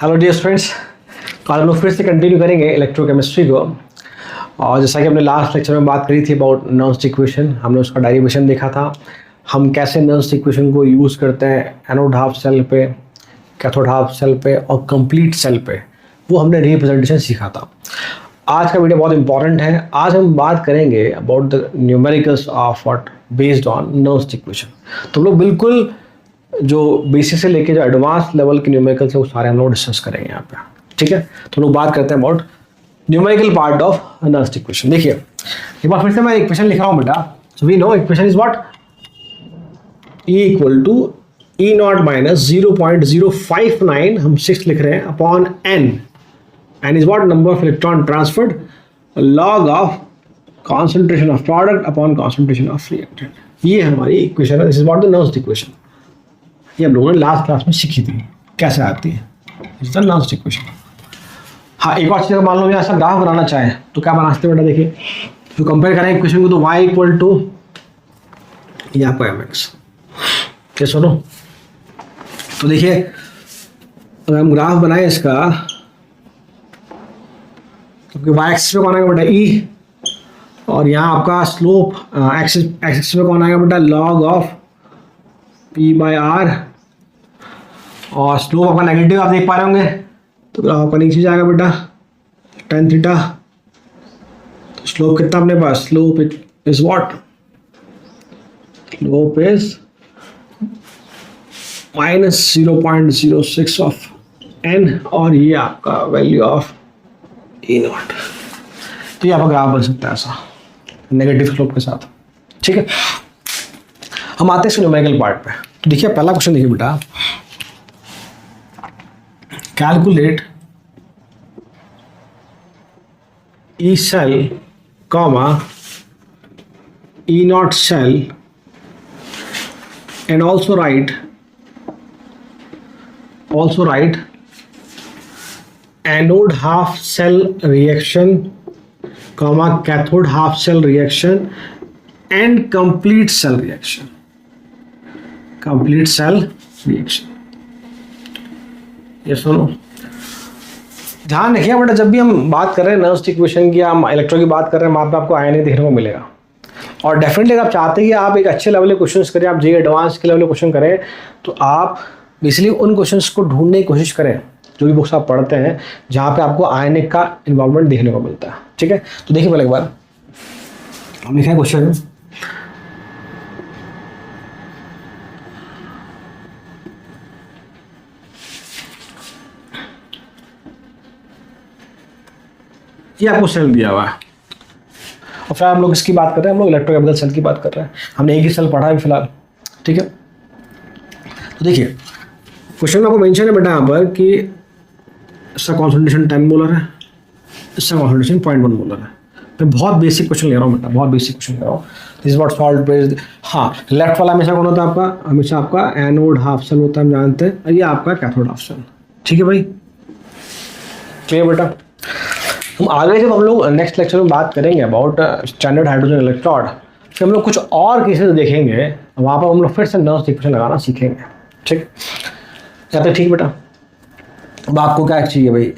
Hello dear students, तो आज हम लोग फिर से कंटिन्यू करेंगे इलेक्ट्रोकेमिस्ट्री को। और जैसा कि हमने लास्ट लेक्चर में बात करी थी अबाउट नर्व्स इक्वेशन, हमने उसका डेरिवेशन देखा था। हम कैसे नर्व्स इक्वेशन को यूज़ करते हैं एनोड हाफ सेल पे, कैथोड हाफ सेल पे और कंप्लीट सेल पे, वो हमने रिप्रेजेंटेशन सीखा था। आज का वीडियो बहुत इंपॉर्टेंट है। आज हम बात करेंगे about the numericals of what based on nerves equation. तो हम लोग बिल्कुल जो बेसिक से लेके जो एडवांस लेवल के न्यूमेरिकल्स है वो सारे हम लोग डिस्कस करेंगे यहाँ पे, ठीक है। तो लोग बात करते हैं about numerical part of nerves equation. देखिए एक बार फिर से मैं इक्वेशन लिख रहा हूँ बेटा। So we know equation is what, E equal to E naught minus 0.059 हम 6 लिख रहे हैं upon n। n is what, number of electron transferred, log of concentration of product upon concentration of reactant. ये हमारी इक्वेशन है। This is what the Nernst equation. ये हम लोगों ने लास्ट क्लास में सीखी थी कैसे आती है, इज द नर्व्स इक्वेशन। हाँ, एक और चीज़ मान लो ऐसा ग्राफ बनाना चाहे तो क्या बना सकते हैं बेटा। देखिए तो कंपेयर करें इक्वेशन को तो y इक्वल टू ये आपका mx, क्या सुनो। तो देखिए अगर हम ग्राफ बनाए इसका तो y एक्सिस पे कौन आएगा बेटा e, और यहाँ आपका स्लोप एक्सिस पे कौन आएगा बेटा लॉग ऑफ p बाई आर, और स्लोप आपका नेगेटिव आप देख पा रहे होंगे तो ग्राफ आपका नीचे जाएगा बेटा tan थीटा। तो स्लोप कितना अपने पास, slope is what, slope is minus 0.06 of n, और ये आपका वैल्यू ऑफ ई नॉट। तो ये आपका ग्राफ बन सकता है ऐसा नेगेटिव स्लोप के साथ, ठीक है। हम आते हैं न्यूमेरिकल पार्ट पे। तो देखिए पहला क्वेश्चन देखिए बेटा, calculate E cell comma E not cell and also write anode half cell reaction comma cathode half cell reaction and complete cell reaction, complete cell reaction. ये सुनो, ध्यान रखिए बेटा, जब भी हम बात कर रहे हैं नर्व्स इक्वेशन की, हम इलेक्ट्रो की बात कर रहे हैं, वहाँ पे आपको आयनिक देखने को मिलेगा। और डेफिनेटली अगर आप चाहते हैं कि आप एक अच्छे लेवल के क्वेश्चंस करें, आप जे एडवांस के लेवल के क्वेश्चन करें, तो आप बेसिकली उन क्वेश्चंस को ढूंढने की कोशिश करें जो भी बुक्स आप पढ़ते हैं जहाँ पे आपको आयनिक का इन्वॉल्वमेंट देखने को मिलता है, ठीक है। तो देखिए पहले एक बार हम लिखा है क्वेश्चन, ये आपको सेल दिया हुआ है और फिर हम लोग इसकी बात कर रहे हैं, हम लोग इलेक्ट्रोकेमिकल सेल की बात कर रहे हैं। हमने एक ही सेल पढ़ा है फिलहाल, ठीक है। तो देखिए क्वेश्चन में आपको मेंशन है बेटा यहाँ पर कि इसका कॉन्सेंट्रेशन 10 मोलर है, इसका कॉन्सेंट्रेशन 0.1 मोलर है। मैं बहुत बेसिक क्वेश्चन ले रहा हूँ बेटा, बहुत बेसिक क्वेश्चन ले रहा हूँ। This what salt based. हाँ, लेफ्ट वाला हमेशा कौन होता है आपका, हमेशा आपका एनोड हाफ सेल होता है, हम जानते हैं, और ये आपका कैथोड हाफ सेल, ठीक है भाई, क्लियर बेटा। हम आगे जब हम लोग नेक्स्ट लेक्चर में बात करेंगे अबाउट स्टैंडर्ड हाइड्रोजन इलेक्ट्रोड, फिर हम लोग कुछ और केसेस देखेंगे, वहाँ पर हम लोग फिर से नर्व्स इक्वेशन लगाना सीखेंगे, ठीक है। तो ठीक बेटा, अब आपको क्या चाहिए भाई,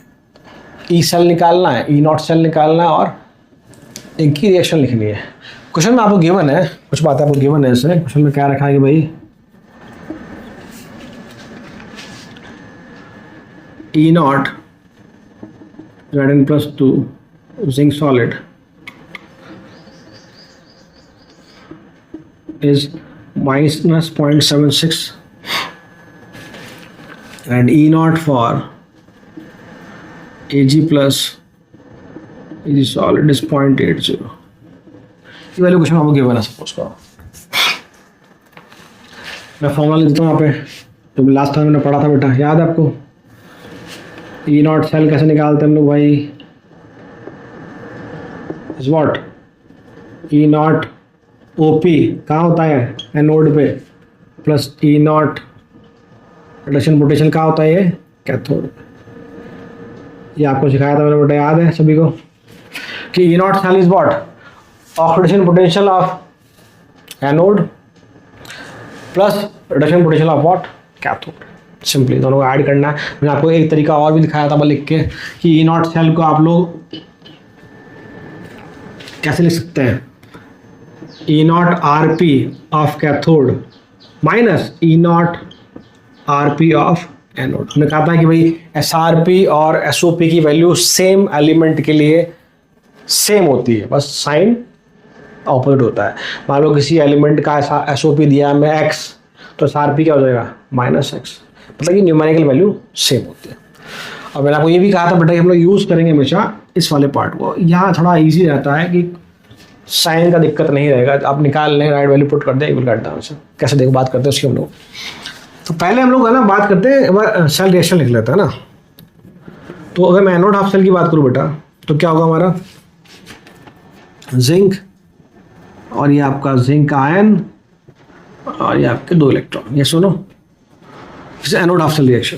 ई सेल निकालना है, ई नॉट सेल निकालना है और एक ही रिएक्शन लिखनी है। क्वेश्चन में आपको गिवन है, कुछ बातें आपको गिवन है। इसमें क्वेश्चन में क्या रखा है कि भाई ई not Zn+2 zinc solid is minus 0.76 and E naught for Ag plus Ag solid is 0.80। ये वाले क्वेश्चन आपको गिवन है, सपोज करो। मैं फॉर्मूला लिख देता हूँ यहाँ पे, जो लास्ट टाइम मैंने पढ़ा था बेटा, याद है आपको। ई नॉट सेल कैसे निकालते हैं हम लोग भाई, is what, E not OP कहाँ होता है, एनोड पे, plus E not reduction potential कहाँ होता है, ये कैथोड। ये आपको सिखाया था मैंने बेटा, याद है सभी को, कि E not cell is what, oxidation potential of anode plus reduction potential of what, cathode. Simply दोनों को ऐड करना है। मैंने आपको एक तरीका और भी दिखाया था लिख के कि ई नॉट सेल को आप लोग कैसे लिख सकते हैं, E nought R P of cathode minus E nought R P of anode. हमने कहा था कि भाई एस आर पी और एस ओ पी की वैल्यू सेम एलिमेंट के लिए सेम होती है, बस साइन ऑपोजिट होता है। मान लो किसी एलिमेंट का एस ओ पी दिया हमें एक्स, तो एस आर पी क्या हो जाएगा माइनस एक्स, मतलब कि न्यूमेरिकल वैल्यू सेम होती है। और मैंने आपको ये भी कहा था बेटा कि हम लोग यूज़ करेंगे हमेशा इस वाले पार्ट को, यहाँ थोड़ा ईजी रहता है कि साइन का दिक्कत नहीं रहेगा, आप निकाल लें राइट वैल्यू पुट कर दें, इक्वल करता है उसे। कैसे देखो बात करते हैं उसकी हम लोग। तो पहले हम लोग है ना बात करते हैं सेल रिएक्शन लिख लेते हैं ना। तो अगर मैं एनोड हाफ सेल की बात करूँ बेटा तो क्या होगा हमारा, जिंक और ये आपका जिंक आयन और ये आपके 2 इलेक्ट्रॉन, ये सुनो इसे anode half cell reaction.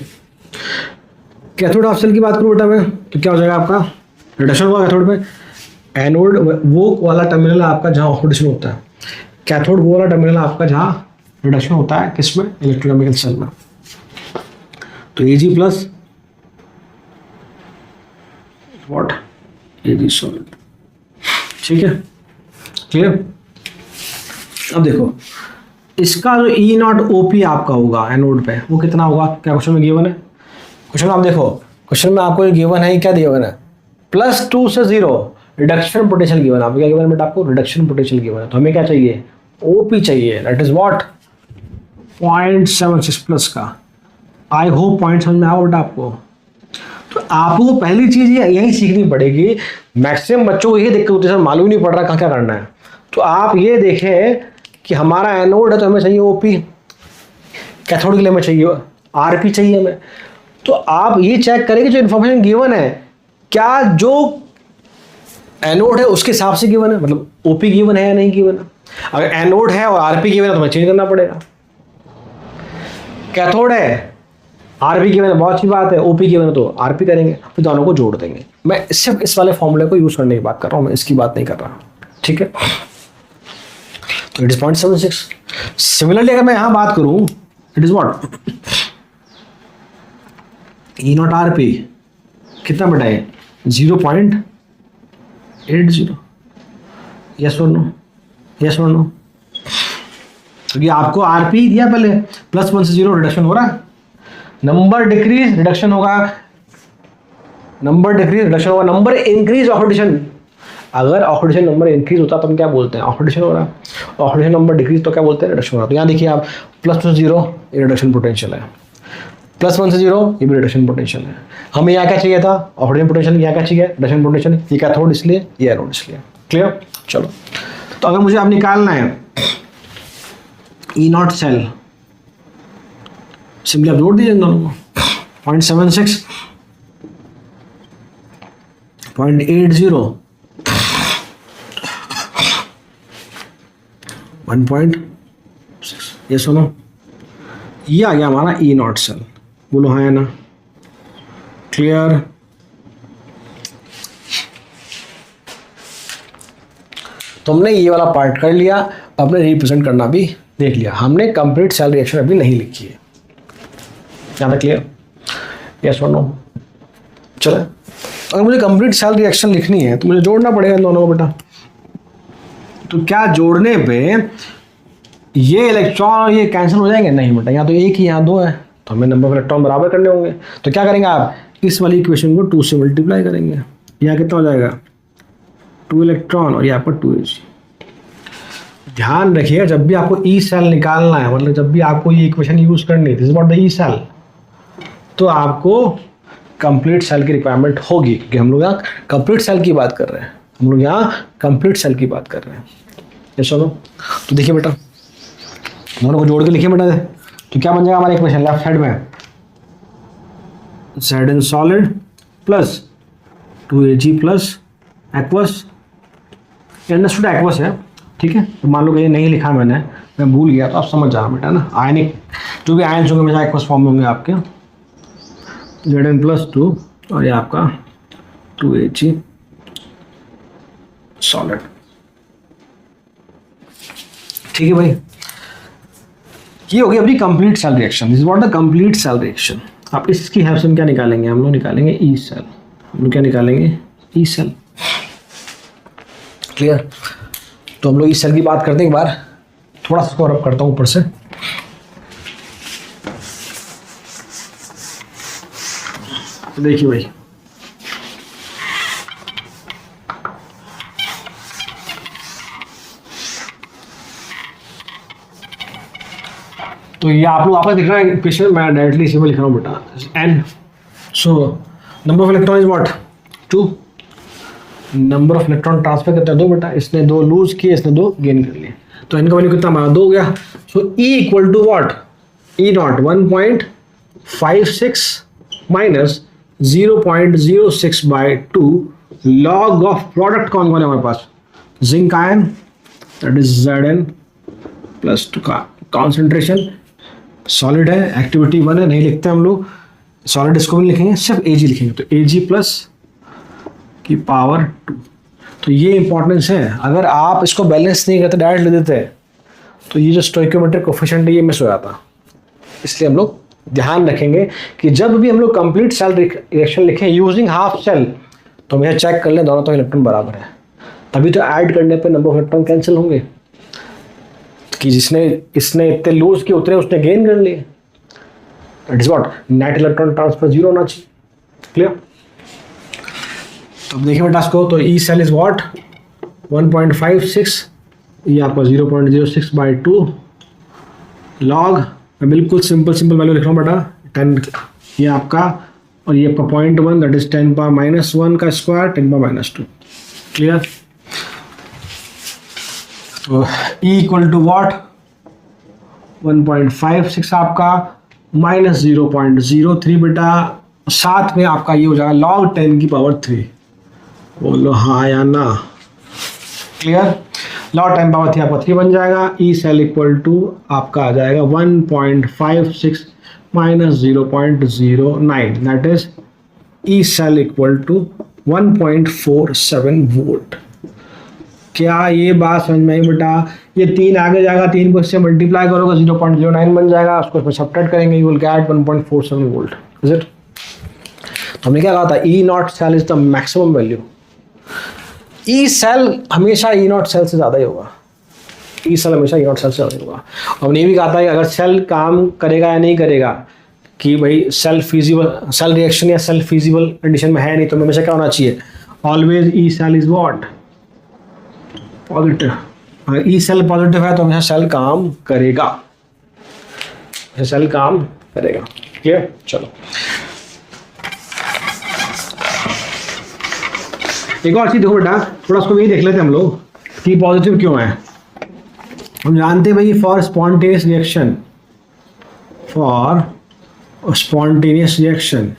Cathode half cell की बात करूँ बेटा मैं तो क्या हो जाएगा आपका, रिडक्शन होगा कैथोड में। एनोड वो वाला टर्मिनल आपका जहाँ ऑक्सीडेशन होता है, कैथोड वो वाला टर्मिनल आपका जहाँ रिडक्शन होता है, किसमें, इलेक्ट्रोकेमिकल सेल में। तो Ag plus what, Ag solid, ठीक है, क्लियर। अब देखो इसका जो ई नॉट ओपी आपका होगा एनोड पे वो कितना होगा, क्या क्वेश्चन में गिवन है। क्वेश्चन आप देखो, क्वेश्चन में आपको गिवन है, क्या गिवन है, +2 से 0 रिडक्शन पोटेंशियल गिवन है। आपको क्या गिवन है बेटा, आपको रिडक्शन पोटेंशियल गिवन है। तो हमें क्या चाहिए, ओपी चाहिए, दैट इज व्हाट 0.76 प्लस का। आई होप पॉइंट समझ में आओ बेटा आपको। तो आपको पहली चीज यही सीखनी पड़ेगी। मैक्सिमम बच्चों को ये दिक्कत होती है, सर मालूम नहीं पड़ रहा कहाँ क्या करना है। तो आप ये देखें कि हमारा एनोड है तो हमें चाहिए ओपी, कैथोड के लिए हमें चाहिए आरपी चाहिए हमें। तो आप ये चेक करें कि जो इन्फॉर्मेशन गिवन है क्या जो एनोड है उसके हिसाब से गिवन है, मतलब ओपी गिवन है या नहीं गिवन है। अगर एनोड है और आरपी गिवन है तो हमें चेंज करना पड़ेगा। कैथोड है आरपी गिवन है, बहुत अच्छी बात है, ओपी गिवन है तो आरपी करेंगे, फिर दोनों को जोड़ देंगे। मैं सिर्फ इस वाले फॉर्मूले को यूज करने की बात कर रहा हूं, मैं इसकी बात नहीं कर रहा, ठीक है। तो इट इज 0.76। सिमिलरली अगर मैं यहां बात करूं it is what E nought R P कितना बेटा है 0.80। यस और नो, यस और नो। क्योंकि आपको आरपी दिया पहले, +1 से 0 रिडक्शन हो रहा है, नंबर डिक्रीज रिडक्शन होगा, नंबर डिक्रीज रिडक्शन होगा, नंबर इंक्रीज ऑक्सीडेशन। अगर ऑक्सीडेशन नंबर इंक्रीज होता तो हम क्या बोलते हैं, ऑक्सीडेशन हो रहा है। ऑक्सीडेशन नंबर डिक्रीज तो क्या बोलते हैं, रिडक्शन हो रहा है। तो यहाँ देखिए आप +2 से 0 ये रिडक्शन पोटेंशियल है, +1 से 0 ये भी रिडक्शन पोटेंशियल है। हमें यहाँ क्या चाहिए था, ऑक्सीडेशन पोटेंशियल, यहाँ क्या चाहिए, रिडक्शन पोटेंशियल। ये कैथोड इसलिए, ये एनोड इसलिए, क्लियर। चलो तो अगर मुझे अब निकालना है ई नॉट सेल, सिंपली आप जोड़ दीजिए इन दोनों को, 0.76 0.80 1.6। ये सुनो ये आ गया हमारा ई नॉट सेल, बोलो हाँ है ना, क्लियर। तो हमने ये वाला पार्ट कर लिया, अपने रिप्रेजेंट करना भी देख लिया। हमने कंप्लीट सेल रिएक्शन अभी नहीं लिखी है, ज़्यादा क्लियर, यस और नो। चलो अगर मुझे कंप्लीट सेल रिएक्शन लिखनी है तो मुझे जोड़ना पड़ेगा इन दोनों को बेटा। तो क्या जोड़ने पे ये इलेक्ट्रॉन और ये कैंसिल हो जाएंगे, नहीं बेटा, यहाँ तो एक ही यहाँ 2 है, तो हमें नंबर ऑफ इलेक्ट्रॉन बराबर करने होंगे। तो क्या करेंगे आप, इस वाली इक्वेशन को 2 से मल्टीप्लाई करेंगे, यहाँ कितना हो जाएगा 2 इलेक्ट्रॉन और यहाँ पर 2Ag। ध्यान रखिएगा जब भी आपको ई सेल निकालना है, मतलब जब भी आपको ये इक्वेशन यूज करनी है, this is what the E cell, तो आपको कंप्लीट सेल की रिक्वायरमेंट होगी, क्योंकि हम लोग यहाँ कंप्लीट सेल की बात कर रहे हैं, हम लोग यहाँ कंप्लीट सेल की बात कर रहे हैं। ये सुनो, तो देखिए बेटा दोनों को जोड़ के लिखिए बेटा, तो क्या बन जाएगा हमारा इक्वेशन लेफ्ट साइड में, Z in solid plus 2Ag plus aqueous, understood aqueous है, ठीक है। तो मान लो कि ये नहीं लिखा मैं भूल गया, तो आप समझ जाना बेटा ना, आयनिक जो भी आयन होंगे हमेशा एक्वस फॉर्म में होंगे आपके, Zn प्लस 2 और ये आपका 2Ag सॉलिड, ठीक है भाई। ये हो गई अपनी complete cell reaction. This is what the complete cell reaction. आप इसकी हेल्प से क्या निकालेंगे, हम लोग निकालेंगे ई सेल। हम लोग क्या निकालेंगे, ई सेल। क्लियर। तो हम लोग ई सेल की बात करते हैं एक बार, थोड़ा सा इसको रब करता हूँ ऊपर से। देखिए भाई, तो ये आप लोग आपका दिख रहा है इक्वेशन, मैं डायरेक्टली इसी में लिख रहा हूँ बेटा। N, so number of electron is what, 2। Number of electron transfer करते हैं 2 बेटा, इसने 2 लूज किए, इसने 2 गेन कर लिए। तो इनका वैल्यू कितना हमारा 2 हो गया। So E equal to what, E nought 1.56 minus 0.06 by 2 log of product कौन कौन है हमारे पास, zinc ion that is Zn plus 2 का कॉन्सेंट्रेशन, सॉलिड है, एक्टिविटी 1 है, नहीं लिखते हम लोग सॉलिड, इसको भी लिखेंगे, सिर्फ Ag लिखेंगे। तो Ag प्लस की पावर 2। तो ये इंपॉर्टेंस है, अगर आप इसको बैलेंस नहीं करते डायरेक्ट ले देते तो ये जो स्टोइकोमेट्रिक कोफिशिएंट है ये मिस हो जाता। इसलिए हम लोग ध्यान रखेंगे कि जब भी हम लोग कंप्लीट सेल रिएक्शन लिखें यूजिंग हाफ सेल, तो हमें चेक कर लें दोनों तो इलेक्ट्रॉन बराबर है, तभी तो ऐड करने पे नंबर ऑफ इलेक्ट्रॉन कैंसिल होंगे। कि जिसने इसने इतने लूज के उतरे उसने गेन कर लिए, that is what net electron transfer 0 होना चाहिए। क्लियर। तो देखिए बेटा इसको, तो ई सेल इज व्हाट 1.56, ये आपका 0.06 बाई 2 लॉग, मैं बिल्कुल सिंपल वैल्यू लिख रहा हूँ बेटा 10, ये आपका, और ये आपका 0.1 दैट इज 10⁻⁻1 का स्क्वायर 10⁻⁻2। क्लियर। तो E इक्वल टू वॉट 1.56 आपका माइनस 0.03 बेटा, साथ में आपका ये हो जाएगा log 10 की पावर 3। बोलो हाँ या ना। क्लियर। log 10 पावर 3 आपका 3 बन जाएगा। E सेल इक्वल टू आपका आ जाएगा 1.56 minus 0.09 that is E cell equal to 1.47 volt. क्या ये बात समझ में आई बेटा। ये 3 आगे जाएगा, 3 को इससे मल्टीप्लाई करोगे 0.09 बन जाएगा, उसको इसमें सब्ट्रैक्ट करेंगे, you will get 1.47 volt. Is it. तो हमने क्या कहा था, E not cell is the maximum value. E cell हमेशा ई नॉट सेल से ज़्यादा ही होगा, ई सेल हमेशा ई नॉट सेल से ज़्यादा होगा। और हमने ये भी कहा था कि अगर सेल काम करेगा या नहीं करेगा, कि भाई सेल फिजिबल, सेल रिएक्शन या सेल फिजिबल कंडीशन में है नहीं, तो हमेशा क्या होना चाहिए, always E cell is what positive. अगर ई सेल पॉजिटिव है तो हमेशा सेल काम करेगा, सेल काम करेगा। क्लियर। चलो एक और चीज देखो बेटा, थोड़ा उसको यही देख लेते हैं हम लोग कि पॉजिटिव क्यों है। हम जानते हैं भाई for spontaneous reaction, for spontaneous reaction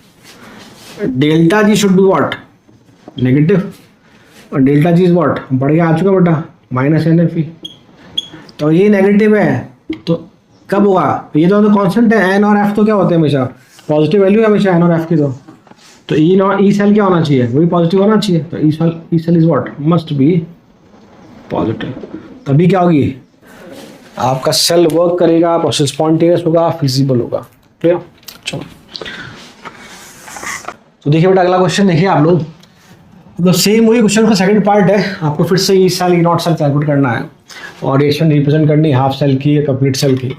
delta G should be what negative, और डेल्टा जी इज व्हाट बढ़ गया आ चुका बेटा माइनस NFE। तो ये नेगेटिव है तो कब होगा, ये तो कांस्टेंट है, N और F तो क्या होते हैं हमेशा पॉजिटिव वैल्यू है हमेशा N और F की। तो ई सेल क्या होना चाहिए, वही पॉजिटिव होना चाहिए। तो E cell is what must be positive, तभी क्या होगी आपका सेल वर्क करेगा, प्रोसेस स्पॉन्टेनियस होगा, फिजिबल होगा। क्लियर। चलो तो देखिए बेटा अगला क्वेश्चन देखिए आप लोग, मतलब सेम वही क्वेश्चन का सेकंड पार्ट है, आपको फिर से E cell E not cell calculate करना है और रिएक्शन रिप्रेजेंट करनी है हाफ सेल की या कंप्लीट सेल की।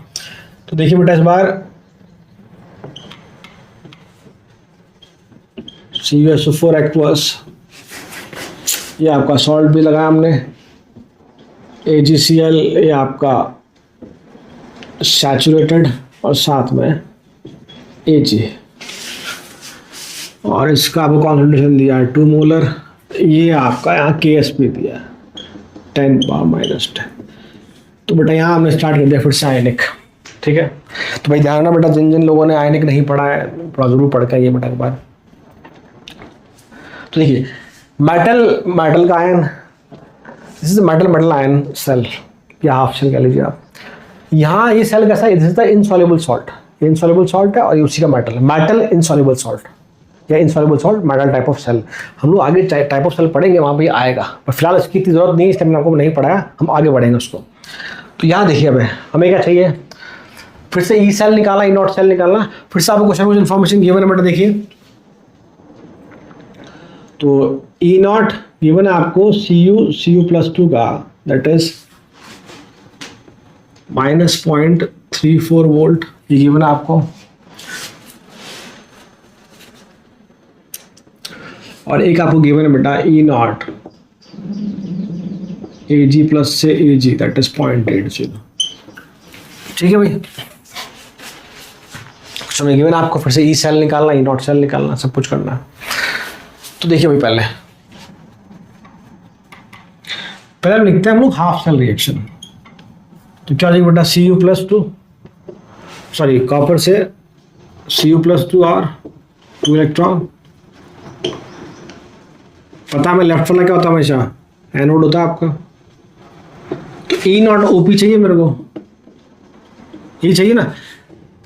तो देखिए बेटा इस बार CuSO4 एक्वस, ये आपका सॉल्ट भी लगाया हमने, AgCl ये आपका सैचुरेटेड और साथ में Ag, और इसका आपको कॉन्सेंट्रेशन दिया है 2 मोलर, ये आपका यहाँ KSP दिया है 10⁻⁻10। तो बेटा यहाँ हमने स्टार्ट कर दिया फिर से आयनिक। ठीक है। तो भाई ध्यान रखना बेटा, जिन जिन लोगों ने आयनिक नहीं पढ़ा है थोड़ा जरूर पढ़ के ये बेटा एक बार। तो देखिए मेटल का ion, this is metal ion cell या हाफ सेल कह लीजिए आप। यहाँ ये सेल कैसा है, this is the insoluble salt, insoluble salt है और ये उसी का मेटल इनसॉल्युबल सॉल्ट या insoluble salt metal type of cell. हम लोग आगे टाइप ऑफ सेल पढ़ेंगे, वहाँ पे आएगा, पर फिलहाल इसकी इतनी जरूरत नहीं है, इसलिए मैंने आपको नहीं पढ़ाया, हम आगे बढ़ेंगे उसको। तो यहाँ देखिए अब हमें क्या चाहिए, फिर से ई सेल निकालना, ई नॉट सेल निकालना। फिर से आपको क्वेश्चन कुछ इन्फॉर्मेशन गिवन है बेटा, देखिए तो ई नॉट गिवन है आपको Cu+2 का, दैट इज -0.34 वोल्ट, ये गिवन है आपको। और एक आपको गिवन है बेटा ई नॉट Ag प्लस से Ag, दैट इज 0.80। ठीक है भाई, क्वेश्चन में गिवन आपको फिर से ई सेल निकालना, ई नॉट सेल निकालना, सब कुछ करना है। तो देखिए भाई, पहले हम लिखते हैं हम लोग हाफ सेल रिएक्शन। तो क्या लिखेंगे बेटा, Cu+2, सॉरी कॉपर से Cu+2 और 2 इलेक्ट्रॉन। पता है मैं लेफ्ट वाला क्या होता है, हमेशा एनोड होता है आपका। तो ई नॉट OP चाहिए मेरे को, ये चाहिए ना,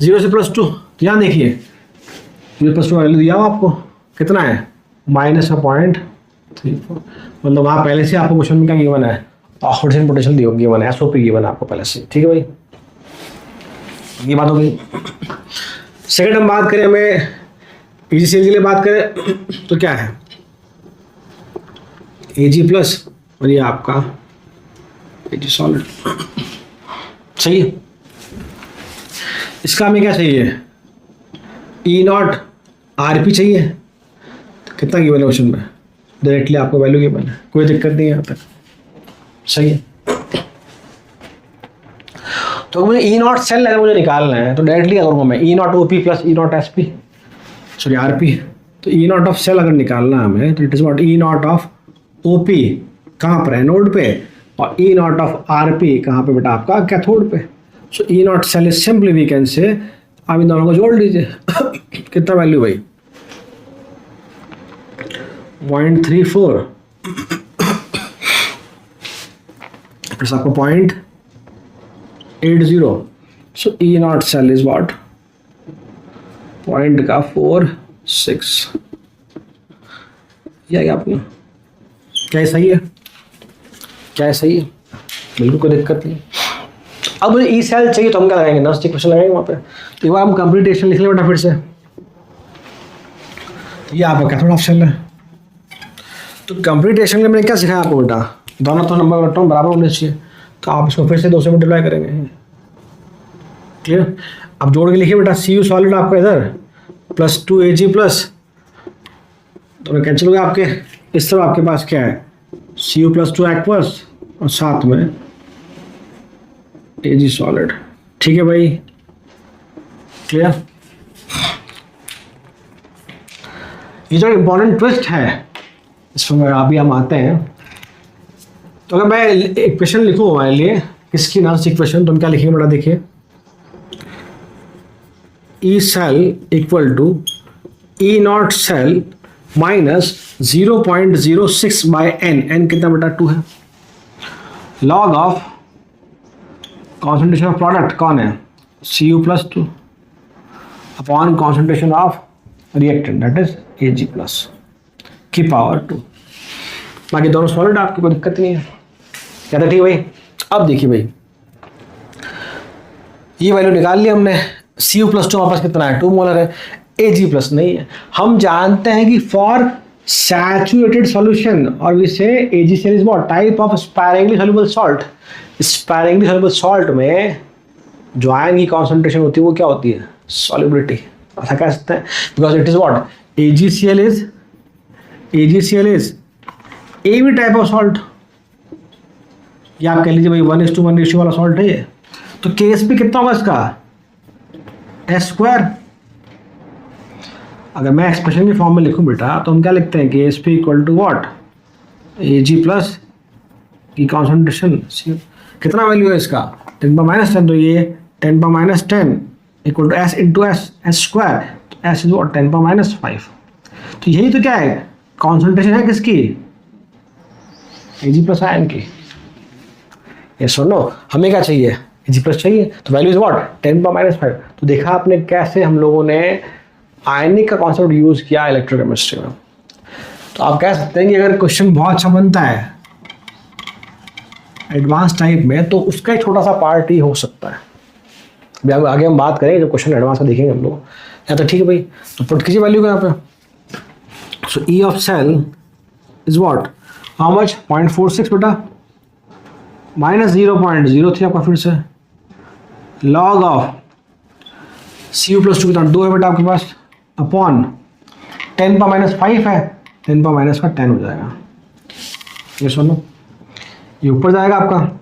0 से +2। तो यहाँ देखिए 0+2 वैल्यू दिया हुआ आपको, कितना है -0.34। मतलब वहाँ पहले से आपको क्वेश्चन में क्या गिवन है, ऑक्सीडेशन पोटेंशियल गिवन है, SOP गिवन है आपको पहले से। ठीक है भाई, ये बात हो गई। सेकंड हम बात करें, हमें PgCl के लिए बात करें तो क्या है, Ag+ और ये आपका Ag सॉलिड। सही है, इसका हमें क्या चाहिए, ई नॉट Rp चाहिए। तो कितना गिवन है क्वेश्चन में, डायरेक्टली आपको वैल्यू गिवन है, कोई दिक्कत नहीं है यहाँ तक। सही है, तो मुझे ई नॉट सेल अगर मुझे निकालना है तो डायरेक्टली क्या करूँगा मैं, E nought OP plus E nought SP, sorry RP। तो ई नॉट ऑफ सेल अगर निकालना है हमें, तो it is what, E not of OP कहाँ पर, एनोड पे, और ई नॉट ऑफ RP कहाँ पे बेटा, आपका कैथोड पे। So E not cell is simply we can say, आप इन दोनों को जोड़ लीजिए। कितना वैल्यू भाई, 0.34 प्लस आपको 0.80। सो E not cell is what, 0.46। यह आपने क्या है, सही है, क्या है, सही है, बिल्कुल कोई दिक्कत नहीं। अब मुझे ई सेल चाहिए तो हम क्या लगाएंगे, नॉन स्टिक क्वेश्चन लगाएंगे वहाँ पे। तो एक बार हम कंप्लीट रिएक्शन लिख लें बेटा फिर से। तो ये आपका कैथोड ऑफ सेल है। तो कंप्लीट रिएक्शन में मैंने क्या सिखाया आपको बेटा, दोनों तो नंबर इलेक्ट्रॉन बराबर होने चाहिए। तो आप इसको फिर से 2 से मल्टीप्लाई करेंगे, क्लियर। अब जोड़ के लिखिए बेटा, Cu सॉलिड आपका इधर प्लस 2 Ag+, तो कैंसिल हो गया आपके। इस तरह आपके पास क्या है, Cu+2 एक्वस और साथ में Ag सॉलिड। ठीक है भाई, क्लियर। ये जो इंपॉर्टेंट ट्विस्ट है इसमें अभी हम आते हैं। तो अगर मैं एक क्वेश्चन लिखूँ हमारे लिए इसकी नाम से इक्वेशन, तो हम क्या लिखेंगे बेटा, देखिए E cell equal to E not cell minus 0.06 by n कितना बेटा 2 है। Log of concentration of product कौन है, Cu+2 upon concentration of reactant that is Ag+ की पावर 2। बाकी दोनों सॉलिड, आपकी कोई दिक्कत नहीं है, क्या था, ठीक भाई। अब देखिए भाई, ये वैल्यू निकाल ली हमने, Cu+2 वापस कितना है, 2 मोलर है, Ag+ नहीं है। हम जानते हैं कि फॉर सैचुरेटेड सॉल्यूशन और वी से AgCl is what, type of sparingly soluble salt. Sparingly soluble salt में जो आयन की कॉन्सेंट्रेशन होती है वो क्या होती है, सॉल्युबिलिटी। ऐसा कह सकते हैं, because it is what, AgCl is a भी टाइप ऑफ सॉल्ट। या आप कह लीजिए भाई 1:1 रेशियो वाला सॉल्ट है ये। तो KSP कितना होगा इसका, S²। अगर मैं एक्सप्रेशन की फॉर्म में लिखूं बेटा, तो हम क्या लिखते हैं, KSP equal to what, Ag+ की कॉन्सेंट्रेशन कितना वैल्यू है इसका, 10⁻10। तो ये 10⁻10 equal to S into S²। तो S इज व्हाट, 10⁻5। तो यही तो क्या है, कॉन्सेंट्रेशन है किसकी, Ag+ आयन की। यस और नो, हमें क्या चाहिए, Ag+ चाहिए। तो वैल्यू इज व्हाट, 10⁻5। तो देखा आपने कैसे हम लोगों ने आयनिक का कॉन्सेप्ट यूज किया इलेक्ट्रोकेमिस्ट्री में। तो आप कह सकते हैं कि अगर क्वेश्चन बहुत अच्छा बनता है एडवांस टाइप में, तो उसका एक छोटा सा पार्ट ही हो सकता है। अभी आगे हम बात करेंगे, जब क्वेश्चन एडवांस में देखेंगे हम लोग। या तो ठीक है भाई, तो पुट कीजिए वैल्यू को यहाँ पे। So E of cell is what, how much, 0.46 बेटा, माइनस 0.03 आपका फिर से, log of C U plus 2 कितना 2 है बेटा आपके पास, अपॉन 10 का माइनस 5 है, 10 का माइनस का 10 हो जाएगा। ये सुनो, ये ऊपर जाएगा आपका।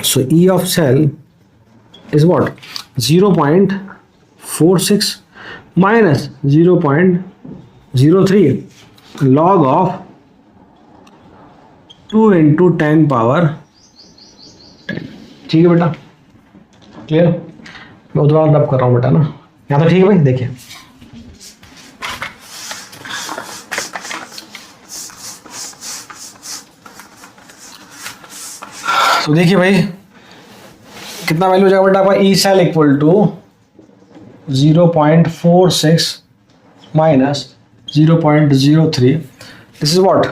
So E of cell is what, 0.46 minus 0.03 log of 2 into 10 power 10। ठीक है बेटा, क्लियर। मैं दोबारा डब कर रहा हूँ बेटा ना, यहाँ तो ठीक है भाई। देखिए तो देखिए भाई कितना वैल्यू हो जाएगा बेटा आपका, E cell equal to 0.46 minus 0.03, this is what,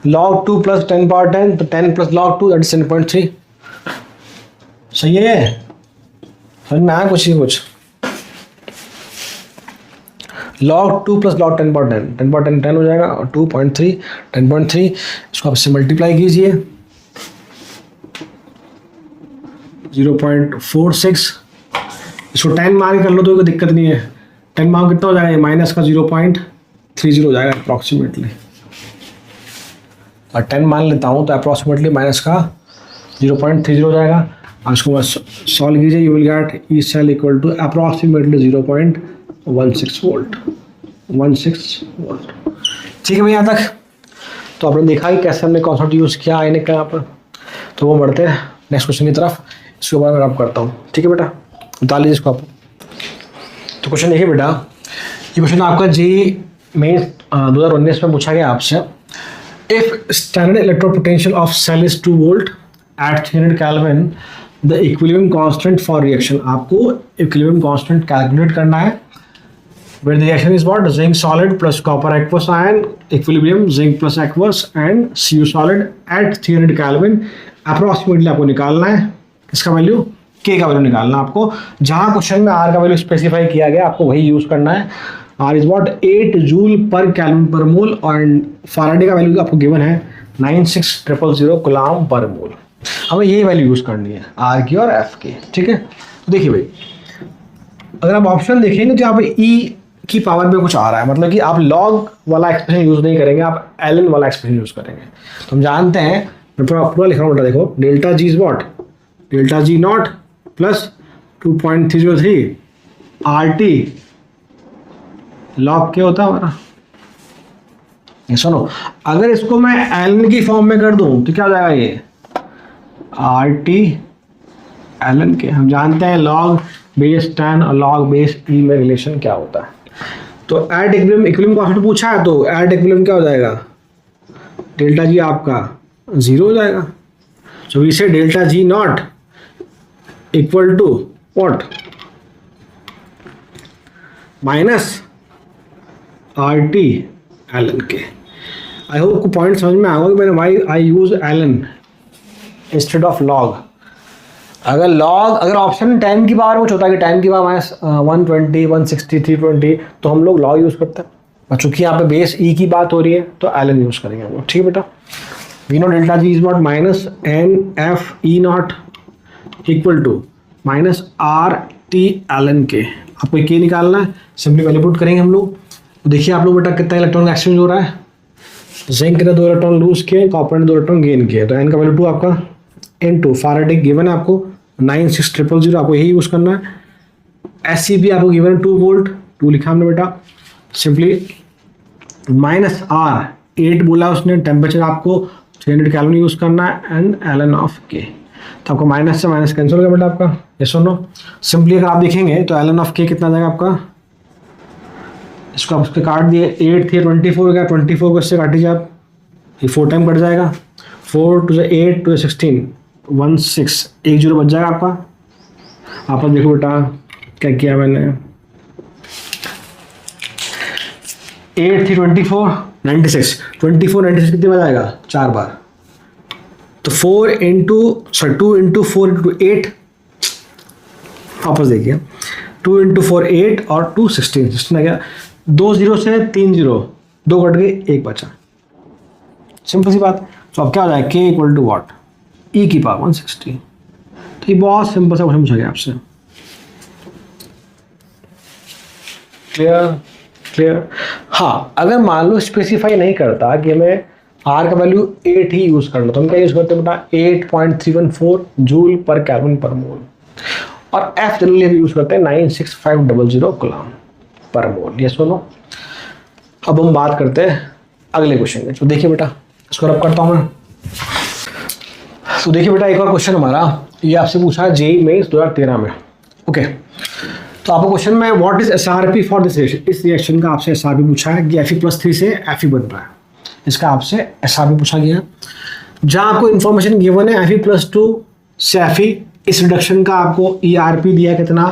log 2 plus 10 power 10, तो 10 प्लस log 2 दैट इज 10.3। सही है, समझ में आया कुछ ही कुछ। log 2 plus log 10 power 10, 10 power 10 10 हो जाएगा, और 2.3 10.3, इसको आप इससे मल्टीप्लाई कीजिए, 0.46, इसको 10 मान के कर लो तो कोई दिक्कत नहीं है। 10 मान कितना हो जाएगा, माइनस का 0.30 हो जाएगा अप्रॉक्सीमेटली, और 10 मान लेता हूँ तो अप्रॉक्सीमेटली माइनस का 0.30 हो जाएगा। और इसको बस सॉल्व कीजिए, you will get E cell equal to approximately 0.16 volt, 16 volt. ठीक है भैया यहाँ तक। तो आपने देखा कि कैसे हमने कॉन्सेप्ट यूज़ किया आईने का यहाँ पर। तो वो बढ़ते हैं नेक्स्ट क्वेश्चन की तरफ, इसके बाद मैं रब करता हूँ। ठीक है बेटा, बता लीजिए इसको आप। तो क्वेश्चन देखिए बेटा, ये क्वेश्चन आपका जी में 2019 में पूछा गया आपसे। If standard electrode potential of cell is 2 volt at 300 Kelvin, the equilibrium constant for reaction, आपको equilibrium constant calculate करना है। Where the reaction is what, zinc solid plus copper aqueous ion, equilibrium zinc plus aqueous and Cu solid at 300 Kelvin, approximately आपको निकालना है इसका value, K का value निकालना है आपको। जहाँ क्वेश्चन में R का वैल्यू स्पेसिफाई किया गया आपको वही यूज करना है। R इज वॉट 8 जूल पर केल्विन पर मोल, और फाराडे का वैल्यू आपको गिवन है 96000 कूलम पर मोल। हमें यही वैल्यू यूज करनी है R की और F की। ठीक है, तो देखिए भाई अगर आप ऑप्शन देखेंगे तो यहाँ पे E की पावर में कुछ आ रहा है, मतलब कि आप लॉग वाला एक्सप्रेशन यूज नहीं करेंगे, आप ln वाला एक्सप्रेशन यूज करेंगे। तो हम जानते हैं, मैं पूरा लिख रहा हूँ बेटा, देखो delta G is what, delta G not plus 2.303 RT log क्या होता है हमारा। ये सुनो, अगर इसको मैं एलन की फॉर्म में कर दूं तो क्या हो जाएगा, ये RT एलन के। हम जानते हैं लॉग बेस 10 और लॉग बेस E में रिलेशन क्या होता है। तो एट इक्विलिब्रियम कॉन्स्टेंट पूछा है, तो एट इक्विलिब्रियम क्या हो जाएगा, डेल्टा जी आपका 0 हो जाएगा। So we say delta G naught equal to what, minus RT ln K. I hope को पॉइंट समझ में आएगा कि मैंने why I use ln instead of log. अगर ऑप्शन 10 की पावर कुछ होता है कि 10 की पावर माइनस 120 160 320, तो हम लोग लॉग यूज करते हैं। और चूंकि यहाँ पे बेस ई की बात हो रही है तो एलन यूज करेंगे हम लोग। ठीक है बेटा, we know delta G is not minus NF E not equal to minus RT ln K. आपको के निकालना है, सिंपली वैल्यू पुट करेंगे हम लोग। देखिए आप लोग बेटा कितना इलेक्ट्रॉन का एक्सचेंज हो रहा है, जिंक ने 2 इलेक्ट्रॉन लूज किए, कॉपर ने 2 इलेक्ट्रॉन गेन किए, तो एन का वैल्यू 2 आपका N2 फाराडे गिवन है आपको 96000, आपको यही यूज करना है। SCB आपको गिवन है 2 वोल्ट, 2 लिखा हमने बेटा, सिंपली माइनस R 8 बोला उसने, टेम्परेचर आपको 300 केल्विन यूज करना है, एंड एलन ऑफ के। तो आपको माइनस से माइनस कैंसिल हो गया बेटा आपका, ये सुनो। सिंपली अगर आप देखेंगे तो एलन ऑफ के कितना जाएगा आपका, इसको आप उसके काट दिए, 8 थी 24 हो गया, 24 को इससे काट दीजिए आप, ये 4 टाइम कट जाएगा, 4 to the 8 to the 16 16, 1 0 बच जाएगा आपका। आप देखो बेटा क्या किया मैंने, 8 थी 24 96 कितने बार आएगा, 4 बार। तो 2 into 4 into 8 वापस देखिए 2 इंटू 4 8 और 2 16 16 आ गया, 2 0 से 3 0, 2 कट गए, 1 बचा। सिंपल सी बात। तो अब क्या हो जाएगा, k equal to what, e की पावर 160। तो ये बहुत सिंपल सा क्वेश्चन पूछा गया आपसे। Clear clear. हाँ, अगर मान लो स्पेसिफाई नहीं करता कि हमें R का वैल्यू 8 ही यूज़ करना, तो हम क्या यूज़ करते हैं बेटा, 8.314 जूल पर केल्विन पर मोल, और F जनरली हम यूज़ करते हैं 96500 कूलम पर मोल। ये सुनो, अब हम बात करते हैं अगले क्वेश्चन में। तो देखिए बेटा, इसको रब करता हूँ मैं। तो देखिए बेटा, एक और क्वेश्चन हमारा ये आपसे पूछा है जेईई मेंस 2013 में। ओके, तो आपको क्वेश्चन में what is SRP for this reaction, इस रिएक्शन का आपसे एसआरपी पूछा है कि Fe+3 से Fe बन रहा है, इसका आपसे एसआरपी पूछा गया। जहां आपको इंफॉर्मेशन गिवन है Fe+2 से Fe, इस रिडक्शन का आपको ERP दिया है कितना,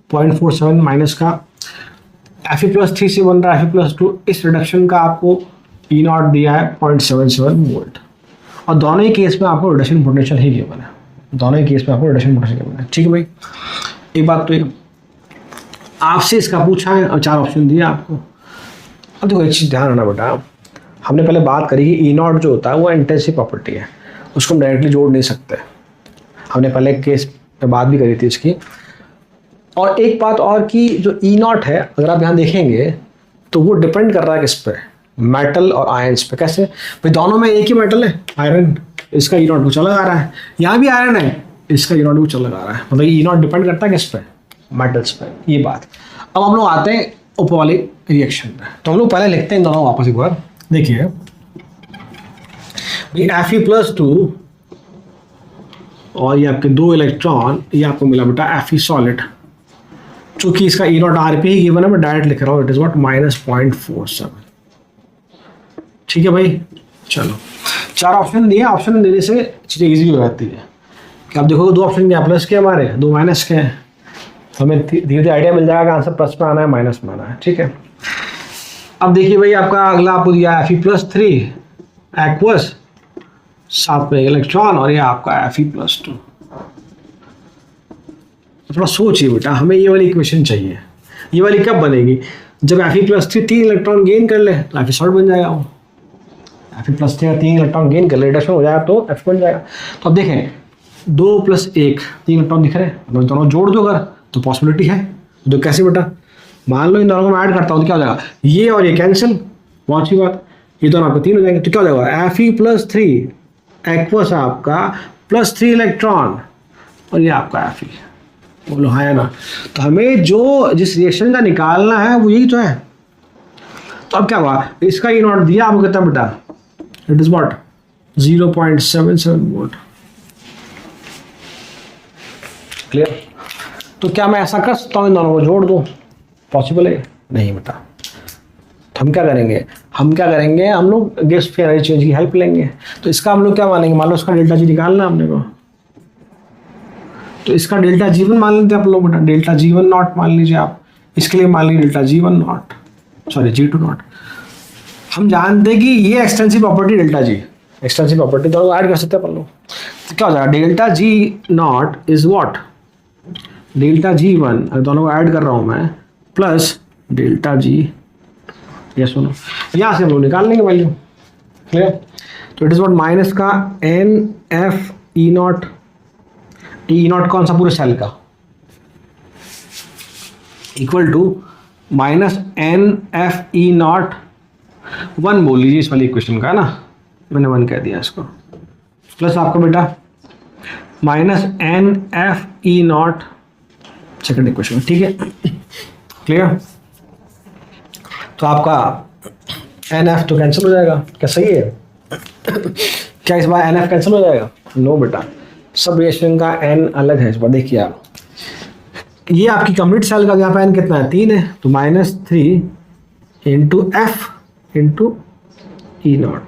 0.47 माइनस का, Fe+3 से बन रहा है Fe+2, इस रिडक्शन का आपको E0 दिया है 0.77 वोल्ट, और दोनों ही केस में आपको रिडक्शन पोटेंशियल ही गिवन है, दोनों ही केस में आपको रिडक्शन पोटेंशियल गिवन है। ठीक है भाई, एक बात तो ये आपसे इसका पूछा है और 4 ऑप्शन दिए आपको। अब देखो एक चीज़ ध्यान रखना बेटा, हमने पहले बात करी कि E0 जो होता है वो इंटेंसिव प्रॉपर्टी है, उसको हम डायरेक्टली जोड़ नहीं सकते, हमने पहले केस पे बात भी करी थी इसकी। और एक बात और कि जो E0 है, अगर आप यहाँ देखेंगे तो वो डिपेंड कर रहा है किस पे, मेटल और आयंस पे। कैसे भाई, दोनों में एक ही मेटल है आयरन, इसका E0 को चला आ रहा है, यहाँ भी आयरन है, इसका E0 को चला आ रहा है, मतलब E0 डिपेंड करता है किस पे, मेटल्स पे। ये बात। अब हम लोग आते हैं ऊपर वाली रिएक्शन पे, तो हम लोग पहले लिखते हैं दोनों वापस एक बार। देखिए Fe+2 और ये आपके 2 इलेक्ट्रॉन, ये आपको मिला बेटा Fe सॉलिड, चूंकि इसका E0 RP ही गिवन है, मैं डायरेक्ट लिख रहा हूँ, इट इज व्हाट -0.47। ठीक है भाई, चलो 4 ऑप्शन दिए, ऑप्शन देने से चीज़ें ईजी हो जाती है कि आप देखो 2 ऑप्शन क्या प्लस के हमारे, 2 माइनस के हैं, हमें धीरे धीरे आइडिया मिल जाएगा आंसर प्लस में आना है माइनस में आना है। ठीक है, अब देखिए भाई, आपका अगला आपको दिया है Fe+3 एक्वस, 7 में इलेक्ट्रॉन, और ये आपका Fe+2। थोड़ा सोचिए बेटा, हमें ये वाली इक्वेशन चाहिए, ये वाली कब बनेगी, जब Fe+3 3 इलेक्ट्रॉन गेन कर ले तो Fe सॉल्ट बन जाएगा, वो Fe+3 3 इलेक्ट्रॉन गेन कर ले, रिडक्शन हो जाएगा तो F बन जाएगा। तो अब देखें 2 + 1 3 इलेक्ट्रॉन दिख रहे हैं, मैं दोनों जोड़ दो अगर तो पॉसिबिलिटी है। तो कैसे बेटा, मान लो इन दोनों को मैं ऐड करता हूँ तो क्या हो जाएगा, ये और ये कैंसिल, बहुत अच्छी बात, ये दोनों आपको 3 हो जाएंगे, तो क्या हो जाएगा Fe+3 एक्वस आपका +3 इलेक्ट्रॉन, और ये आपका Fe। बोलो हाँ या ना। तो हमें जो जिस रिएक्शन का निकालना है वो यही तो है। तो अब क्या हुआ, इसका E0 दिया आपको कितना बेटा, it is what 0.77 volt. Clear. तो क्या मैं ऐसा कर सकता हूँ इन दोनों को जोड़ दूँ, पॉसिबल है? नहीं बेटा। तो हम क्या करेंगे, हम लोग गैस फ्री एनर्जी चेंज की हेल्प लेंगे। तो इसका हम लोग क्या मानेंगे, मान लो इसका डेल्टा जी निकालना हमने को, तो इसका डेल्टा G1 मान लेते आप लोग बेटा, डेल्टा G1 नॉट मान लीजिए आप, इसके लिए मान लीजिए delta G1 not, sorry G2 not. हम जानते हैं कि ये extensive property delta G, extensive property दोनों ऐड कर सकते हैं अपन लोग। तो क्या हो जाएगा, delta G0 is what, delta G1, दोनों को ऐड कर रहा हूँ मैं, प्लस डेल्टा G, ये सुनो यहाँ से हम लोग निकाल लेंगे वैल्यू। क्लियर। तो इट इज व्हाट माइनस का NF E0, E0 कौन सा पूरे सेल का, equal to minus NF E0 1 बोल लीजिए इस वाली इक्वेशन का, है ना, मैंने 1 कह दिया इसको, प्लस आपका बेटा minus NF E0 second equation. ठीक है, क्लियर। तो आपका NF तो कैंसिल हो जाएगा, क्या सही है? क्या इस बार NF कैंसिल हो जाएगा? नो बेटा, सब रिएक्शन का N अलग है इस बार। देखिए आप, ये आपकी कंप्लीट सेल का यहाँ पे N कितना है, 3 है, तो -3 इंटू F इंटू E0।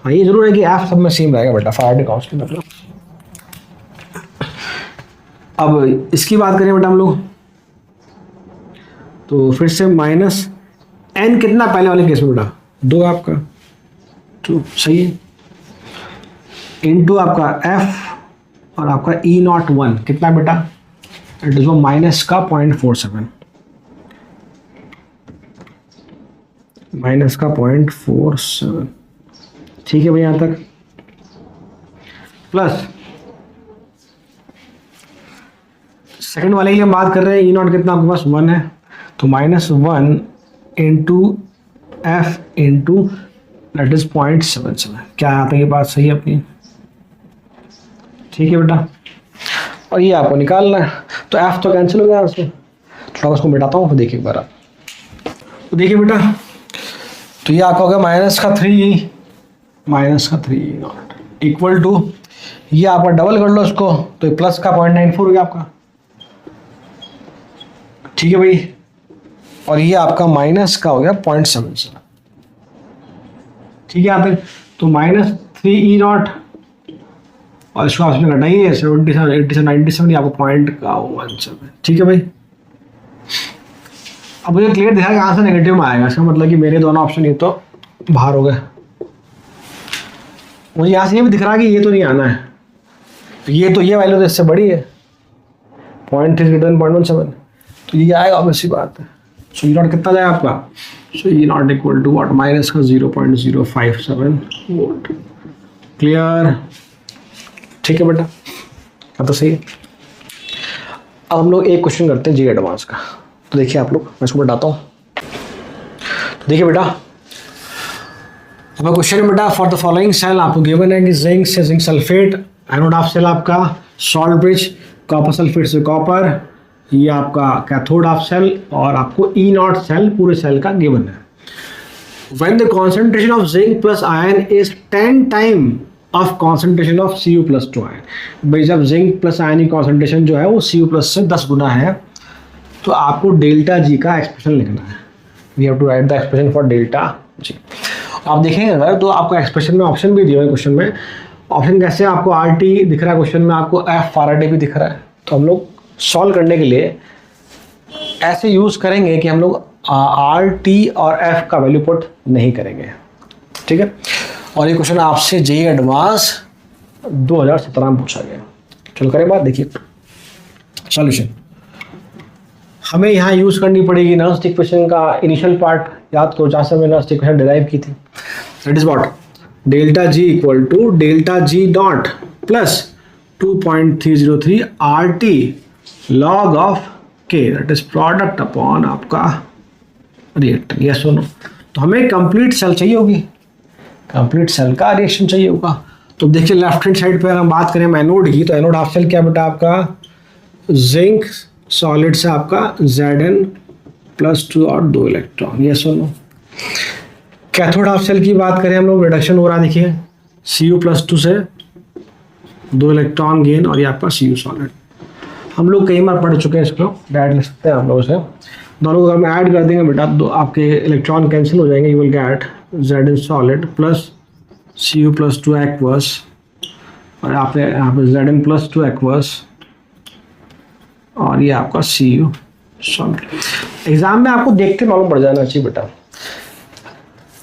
हाँ, ये जरूर है कि F सब में सेम रहेगा बेटा, फैराडे कांस्टेंट मतलब। अब इसकी बात करें बेटा हम लोग, तो फिर से माइनस N कितना पहले वाले केस में बेटा, 2 आपका, 2 सही है, इंटू आपका F और आपका E0 1 कितना बेटा इट इज वो माइनस का 0.47, माइनस का 0.47, ठीक है भाई यहाँ तक। प्लस सेकंड वाले की हम बात कर रहे हैं, ई नॉट कितना आपके पास 1 है, तो -1 into F into that is 0.77, क्या आता है ये बात सही है अपनी, ठीक है बेटा। और ये आपको निकालना है, तो एफ तो कैंसिल हो गया उसमें, थोड़ा उसको मिटाता हूँ, देखिए एक बार आप, तो देखिए बेटा, तो ये आपका हो गया -3 नॉट इक्वल टू, ये आपका डबल कर लो उसको, तो ये प्लस का 0.94 हो गया आपका, ठीक है भाई। और ये आपका माइनस का हो गया 0.77, ठीक है यहाँ तक। तो -3 ई नॉट, और इसको आपने घटाइए 77, 87, 97, आपको पॉइंट का 17, ठीक है भाई। अब मुझे क्लियर दिखा कि आंसर नेगेटिव में आएगा, इसका मतलब कि मेरे दोनों ऑप्शन ये तो बाहर हो गए। मुझे यहाँ से ये भी दिख रहा है कि ये तो नहीं आना है, तो ये वैल्यू तो इससे बड़ी है, 0.3 ग्रेटर देन 0.17, तो ये आएगा, ऑब्वियसली बात है। सो ई नॉट कितना जाएगा आपका, so E naught equal to what, minus का 0.057 वोल्ट, क्लियर, ठीक है बेटा, हाँ तो सही है। अब हम लोग एक क्वेश्चन करते हैं जी एडवांस का, तो देखिए आप लोग, मैं इसको बताता हूँ। तो देखिए बेटा, अब क्वेश्चन है बेटा, फॉर द फॉलोइंग सेल आपको गिवन है कि जिंक से zinc sulphate, anode of cell आपका सॉल्ट ब्रिज, कॉपर सल्फेट से कॉपर, ये आपका कैथोड ऑफ सेल, और आपको ई नॉट सेल पूरे सेल का गिवन है। When the concentration of zinc plus ion is 10 time of concentration of Cu+2 ion, भाई जब जिंक प्लस आयन की कॉन्सेंट्रेशन जो है वो Cu+ से 10 गुना है, तो आपको डेल्टा जी का एक्सप्रेशन लिखना है। We have to write the expression for delta G. आप देखेंगे अगर, तो आपको एक्सप्रेशन में ऑप्शन भी दिया है क्वेश्चन में, ऑप्शन कैसे आपको RT दिख रहा है क्वेश्चन में, आपको F फैराडे भी दिख रहा है, तो हम लोग सॉल्व करने के लिए ऐसे यूज़ करेंगे कि हम लोग RT और F का वैल्यू पुट नहीं करेंगे, ठीक है। और ये क्वेश्चन आपसे जेईई एडवांस 2017 में पूछा गया। चलो करें बात, देखिए सॉल्यूशन। हमें यहाँ यूज़ करनी पड़ेगी नर्व्स इक्वेशन का इनिशियल पार्ट, याद करो जहाँ से हमने नर्व्स इक्वेशन डिराइव की थी, that is what, delta G equal to delta G dot plus 2.303 RT log of K, that is product upon आपका रिएक्टर, यस और नो। तो हमें कंप्लीट सेल चाहिए होगी, कंप्लीट सेल का रिएक्शन चाहिए होगा। तो देखिए लेफ्ट हैंड साइड पे हम बात करें एनोड की, तो एनोड हाफ सेल क्या बेटा आपका, जिंक सॉलिड से आपका Zn+2 और 2 इलेक्ट्रॉन, यस और नो। कैथोड हाफ सेल की बात करें हम लोग, रिडक्शन हो रहा है, देखिए Cu+2 से 2 इलेक्ट्रॉन गेन, और ये आपका Cu सॉलिड। हम लोग कई बार पढ़ चुके हैं इसको, डायरेक्ट लिख सकते हैं आप लोगों से, दोनों को हम ऐड कर देंगे बेटा, दो आपके इलेक्ट्रॉन कैंसिल हो जाएंगे, you will gate Zn solid plus Cu+2 aqueous, और आपने यहाँ पे Zn+2 एक्वस, और ये आपका Cu सॉलिड। एग्जाम में आपको देखते मालूम पड़ जाना चाहिए बेटा,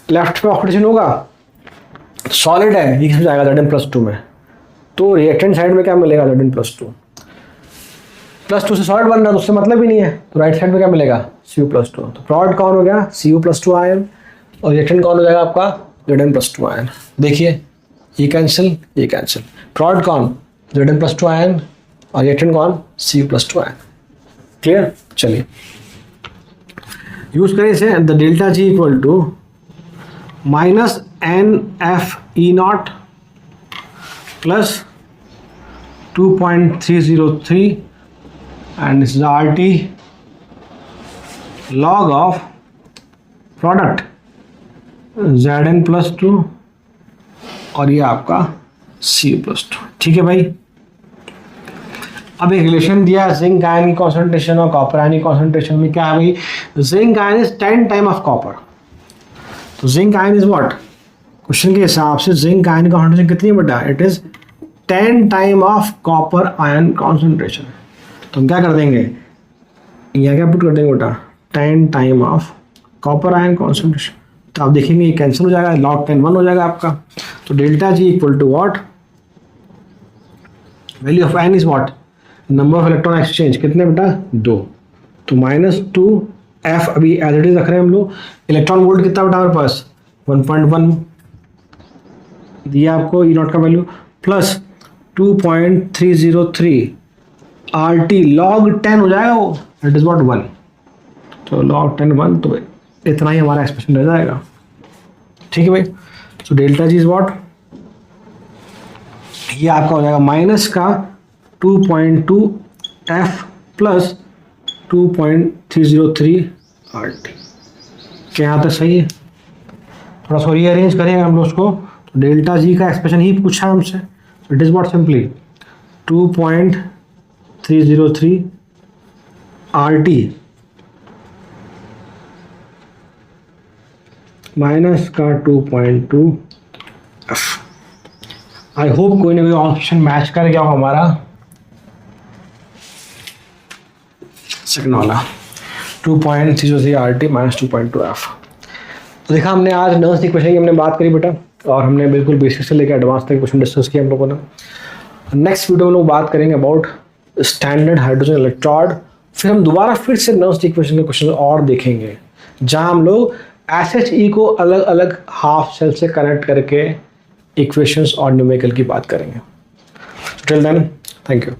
लेफ्ट में ऑक्सीडेशन होगा, सॉलिड है, ये किस में जाएगा Zn+2 में, तो रिएक्टेंट साइड में क्या मिलेगा, Zn+2, +2 से सॉलिड बन रहा है तो उससे मतलब ही नहीं है, तो राइट साइड में क्या मिलेगा, Cu+2। तो प्रोडक्ट कौन हो गया, Cu+2 आयन, और रिएक्टेंट कौन हो जाएगा आपका Zn+2 आयन। देखिए ये कैंसिल, ये कैंसिल, प्रोडक्ट कौन, Zn+2 आयन, और रिएक्टेंट कौन, Cu+2 आयन, क्लियर। चलिए यूज करें इसे, the delta G equal to -NFE0 plus 2.303 and this is RT log of product Zn+2 और ये आपका Cu+2, ठीक है भाई। अब एक रिलेशन दिया है जिंक आयन की कॉन्सेंट्रेशन और कॉपर आयन की कॉन्सेंट्रेशन में, क्या है भाई, zinc ion is 10 time of copper, तो zinc ion is what, question के हिसाब से जिंक आयन कॉन्सेंट्रेशन कितनी है बेटा, it is 10 time of copper ion concentration. तो हम क्या कर देंगे, यहाँ क्या पुट कर देंगे बेटा, 10 time of copper ion concentration, तो आप देखेंगे ये कैंसिल हो जाएगा, log 10 1 हो जाएगा आपका। तो delta G equal to what, value of N is what, number of electron exchange कितने बेटा 2, तो -2f अभी एज इट इज रख रहे हैं हम लोग। इलेक्ट्रॉन वोल्ट कितना बेटा हमारे पास 1.1 दिया आपको ई नॉट का वैल्यू, प्लस 2.303 RT log 10 हो जाएगा वो, इट इज वॉट 1, तो log 10 1, तो इतना ही हमारा एक्सप्रेशन रह जाएगा। ठीक है भाई, so delta G is what, ये आपका हो जाएगा माइनस का 2.2f प्लस 2.303 RT। क्या यहाँ तक सही है? थोड़ा सा रीअरेंज करेंगे हम लोग उसको, तो डेल्टा जी का एक्सप्रेशन ही पूछा है हमसे, it is what simply 2.303 RT minus का 2.2f। आई होप कोई ना कोई ऑप्शन मैच कर गया हो हमारा सेकंड वाला 2.303 RT माइनस 2.2f। तो देखा हमने आज नर्स इक्वेशन की हमने बात करी बेटा, और हमने बिल्कुल बेसिक से लेकर एडवांस तक क्वेश्चन डिस्कस किया हम लोगों ने। नेक्स्ट वीडियो में लोग बात करेंगे अबाउट स्टैंडर्ड हाइड्रोजन इलेक्ट्रोड, फिर हम दोबारा फिर से नर्स इक्वेशन के क्वेश्चन और देखेंगे, जहां हम लोग SHE को अलग अलग हाफ शेल से कनेक्ट करके इक्वेशंस और न्यूमेरिकल की बात करेंगे। Till then, thank you.